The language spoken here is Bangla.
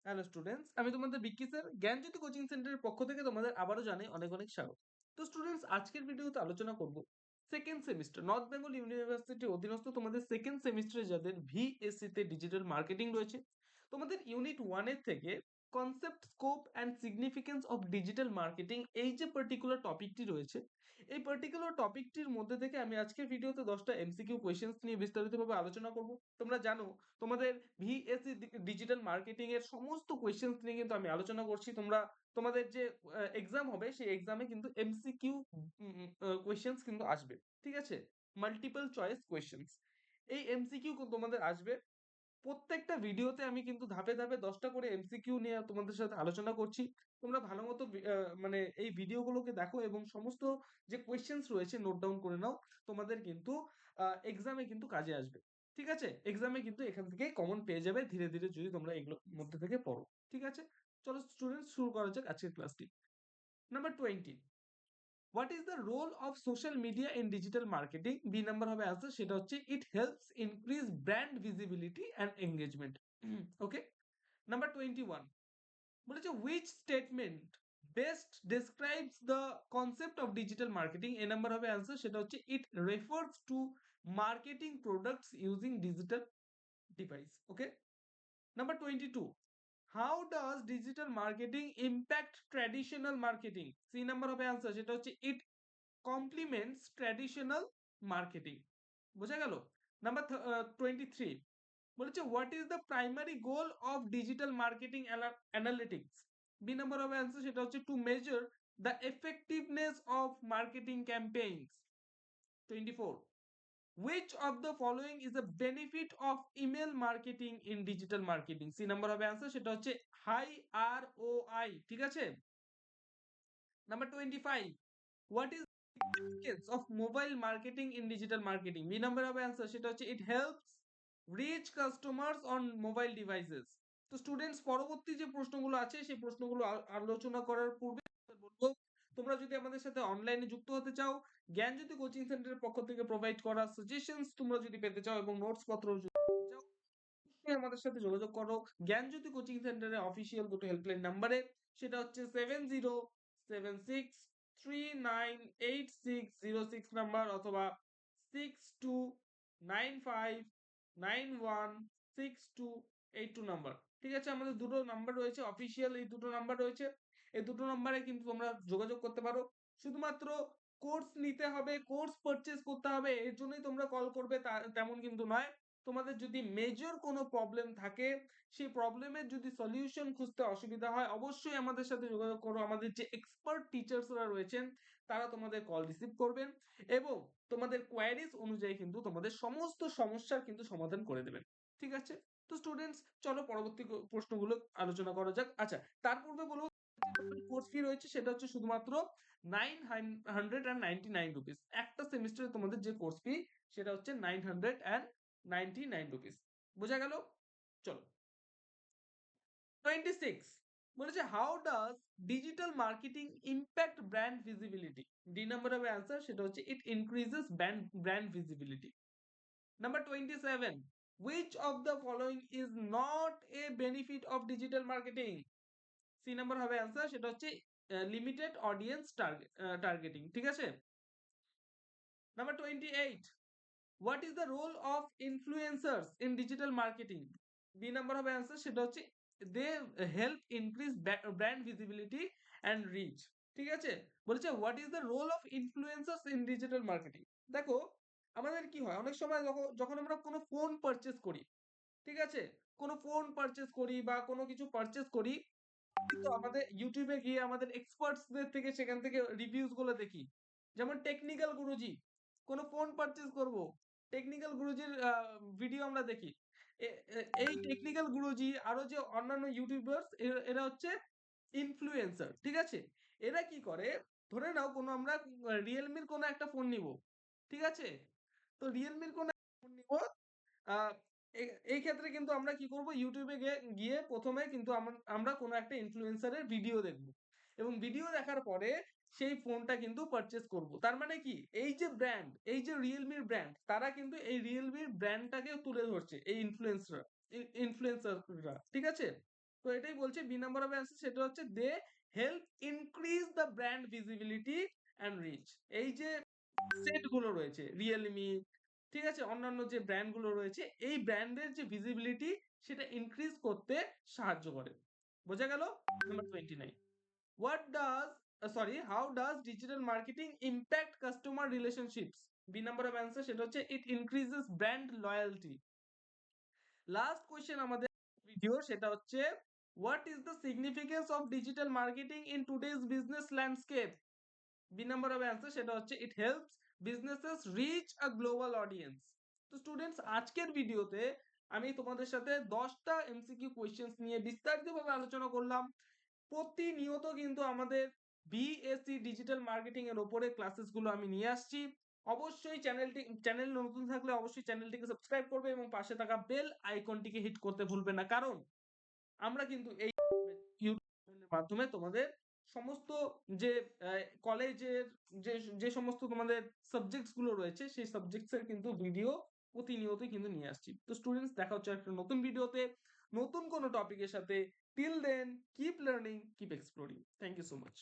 হ্যালো স্টুডেন্টস, আমি তোমাদের বিক্কি স্যার জ্ঞানজ্যোতি কোচিং সেন্টারের পক্ষ থেকে তোমাদের আবারও জানাই অনেক অনেক স্বাগত। তো স্টুডেন্টস, আজকের ভিডিওতে আলোচনা করব সেকেন্ড সেমিস্টার নর্থ বেঙ্গল ইউনিভার্সিটির অধীনস্থ তোমাদের সেকেন্ড সেমিস্টারে যাদের ভিএসসি তে ডিজিটাল মার্কেটিং রয়েছে, তোমাদের ইউনিট 1 এর থেকে concept, scope and significance of digital marketing, এই যে পার্টিকুলার টপিকটি রয়েছে, এই পার্টিকুলার টপিকটির মধ্যে থেকে আমি আজকের ভিডিওতে 10টা এমসিকিউ কোয়েশ্চেন্স নিয়ে বিস্তারিতভাবে আলোচনা করব। তোমরা জানো তোমাদের ভিএসসি ডিজিটাল মার্কেটিং এর সমস্ত কোয়েশ্চেন্স নিয়ে কিন্তু আমি আলোচনা করছি। তোমাদের যে এক্সাম হবে সেই এক্সামে কিন্তু এমসিকিউ কোয়েশ্চেন্স কিন্তু আসবে, ঠিক আছে? মাল্টিপল চয়েস কোয়েশ্চেন্স, এই এমসিকিউ তোমাদের আসবে। প্রত্যেকটা ভিডিওতে আমি কিন্তু ধাপে ধাপে 10টা করে এমসিকিউ নিয়ে তোমাদের সাথে আলোচনা করছি। তোমরা ভালো মতো মানে এই ভিডিওগুলোকে দেখো এবং সমস্ত যে কোয়েশ্চেন্স রয়েছে নোট ডাউন করে নাও। তোমাদের কিন্তু এক্সামে কিন্তু কাজে আসবে, ঠিক আছে? এক্সামে কিন্তু এখান থেকে কমন পেয়ে যাবে ধীরে ধীরে যদি তোমরা এগুলোর মধ্যে থেকে পড়ো, ঠিক আছে? চলো স্টুডেন্টস, শুরু করা যাক আজকের ক্লাসটি। Number 20, what is the role of social media in digital marketing? B number হবে আনসার, সেটা হচ্ছে it helps increase brand visibility and engagement. Okay. Number 21 বলেছে which statement best describes the concept of digital marketing? A number হবে আনসার, সেটা হচ্ছে it refers to marketing products using digital device. Okay. Number 22, how does digital marketing impact traditional marketing? C number হবে আনসার, সেটা হচ্ছে it complements traditional marketing. বোঝা গেল? নাম্বার 23 বলেছে what is the primary goal of digital marketing analytics? B number হবে অ্যান্সার, সেটা হচ্ছে to measure the effectiveness of marketing campaigns. 24, which of the following is a benefit of email marketing in digital marketing? C number হবে অ্যান্সার, সেটা হচ্ছে হাই ROI, ঠিক আছে? Number 25, what is significance of mobile marketing in digital marketing? B number হবে অ্যান্সার, সেটা হচ্ছে it helps reach customers on mobile devices. তো স্টুডেন্টস, পরবর্তী যে প্রশ্নগুলো আছে সেই প্রশ্নগুলো আলোচনা করার পূর্বে বলবো, তোমরা যদি আমাদের সাথে অনলাইনে যুক্ত হতে চাও, জ্ঞানজ্যোতি কোচিং সেন্টারের পক্ষ থেকে প্রোভাইড করা সাজেশনস তোমরা যদি পেতে চাও এবং নোটস পত্র যদি পেতে চাও, অবশ্যই আমাদের সাথে যোগাযোগ করো জ্ঞানজ্যোতি কোচিং সেন্টারের অফিসিয়াল দুটো হেল্পলাইন নাম্বারে, সেটা হচ্ছে 7076398606 নাম্বার অথবা 6295916282 নাম্বার, ঠিক আছে? আমাদের দুটো নাম্বার রয়েছে অফিসিয়াল, এই দুটো নাম্বার রয়েছে, এই দুটো নাম্বারে কিন্তু তোমরা যোগাযোগ করতে পারো। শুধুমাত্র কোর্স নিতে হবে, কোর্স পারচেজ করতে হবে এর জন্যই তোমরা কল করবে তেমন কিন্তু নয়। তোমাদের যদি মেজর কোনো প্রবলেম থাকে, সেই প্রবলেমের যদি সলিউশন খুঁজতে অসুবিধা হয়, অবশ্যই আমাদের সাথে যোগাযোগ করো। আমাদের যে এক্সপার্ট টিচার্সরা রয়েছেন তারা তোমাদের কল রিসিভ করবেন এবং তোমাদের কোয়ারিজ অনুযায়ী কিন্তু তোমাদের সমস্ত সমস্যার কিন্তু সমাধান করে দেবেন, ঠিক আছে? তো স্টুডেন্টস, চলো পরবর্তী প্রশ্নগুলো আলোচনা করা যাক। আচ্ছা, তার পূর্বে বলবো কোর্স ফি রয়েছে সেটা হচ্ছে শুধুমাত্র 999 রুপিস। একটা সেমিস্টারে তোমাদের যে কোর্স ফি সেটা হচ্ছে 999 রুপিস। বোঝা গেল? চলো 26 বলেছে how does digital marketing impact brand visibility? D number হবে অ্যান্সার, সেটা হচ্ছে it increases brand visibility. Number 27, which of the following is not a benefit of digital marketing? C number হবে অ্যান্সার, সেটা হচ্ছে লিমিটেড অডিয়েন্স টার্গেটিং, ঠিক আছে? Number 28, what is the role of influencers in digital marketing? B number হবে অ্যান্সার, সেটা হচ্ছে they help increase brand visibility and reach, ঠিক আছে? বলছে what is the role of influencers in digital marketing? দেখো, আমাদের কি হয় অনেক সময় যখন আমরা কোনো ফোন পারচেজ করি, ঠিক আছে? কোনো ফোন পারচেজ করি বা কোনো কিছু পারচেজ করি, কিন্তু আমাদের ইউটিউবে গিয়ে আমাদের এক্সপার্টসদের থেকে সেখান থেকে রিভিউজ গুলো দেখি। যেমন টেকনিক্যাল গুরুজি, কোনো ফোন পারচেজ করব, টেকনিক্যাল গুরুজির ভিডিও আমরা দেখি। এই টেকনিক্যাল গুরুজি আরো যে অন্যান্য ইউটিউবার্স, এরা হচ্ছে ইনফ্লুয়েন্সার, ঠিক আছে? এরা কি করে, ধরে নাও কোনো আমরা রিয়েলমির কোনো একটা ফোন নিব, ঠিক আছে? তো রিয়েলমির কোনো ফোন নিব, আহ, এই ক্ষেত্রে কিন্তু আমরা কি করব, ইউটিউবে গিয়ে প্রথমে কিন্তু আমরা কোনো একটা ইনফ্লুয়েন্সারের ভিডিও দেখব এবং ভিডিও দেখার পরে সেই ফোনটা কিন্তু পারচেজ করব। তার মানে কি, এই যে ব্র্যান্ড, এই যে রিয়েলমির ব্র্যান্ড, তারা কিন্তু এই রিয়েলমির ব্র্যান্ডটাকে তুলে ধরছে, এই ইনফ্লুয়েন্সাররা, ঠিক আছে? তো এটাই বলছে বি নাম্বার অফ অ্যান্সার, সেটা হচ্ছে they help increase the brand visibility and reach. এই যে সেট গুলো রয়েছে রিয়েলমি, ঠিক আছে, অন্যান্য যে ব্র্যান্ড গুলো রয়েছে, এই ব্র্যান্ডের যে ভিজিবিলিটি সেটা ইনক্রিজ করতে সাহায্য করে। বোঝা গেল? Number 29, what does how does digital marketing impact customer relationships? B number of answer, সেটা হচ্ছে it increases brand loyalty. Last question আমাদের ভিডিও, সেটা হচ্ছে what is the significance of digital marketing in today's business landscape? B number of answer, সেটা হচ্ছে it helps businesses reach a global audience. তো স্টুডেন্টস, আজকের ভিডিওতে আমি তোমাদের সাথে 10টা এমসিকিউ কোয়েশ্চেন্স নিয়ে বিস্তারিতভাবে আলোচনা করলাম। প্রতিনিয়ত কিন্তু আমাদের বিএসসি ডিজিটাল মার্কেটিং এর উপরে ক্লাসেসগুলো আমি নিয়ে আসছি। অবশ্যই চ্যানেল নতুন থাকলে অবশ্যই চ্যানেলটিকে সাবস্ক্রাইব করবে এবং পাশে থাকা বেল আইকনটিকে হিট করতে ভুলবে না, কারণ আমরা কিন্তু এই ইউটিউবের মাধ্যমে তোমাদের সমস্ত যে কলেজের যে যে সমস্ত তোমাদের সাবজেক্টস গুলো রয়েছে সেই সাবজেক্টস এর কিন্তু ভিডিও প্রতিনিয়তই কিন্তু নিয়ে আসছি। তো স্টুডেন্টস, দেখা হচ্ছে একটা নতুন ভিডিওতে নতুন কোনো টপিকের সাথে। Till then, keep learning, keep exploring. Thank you so much.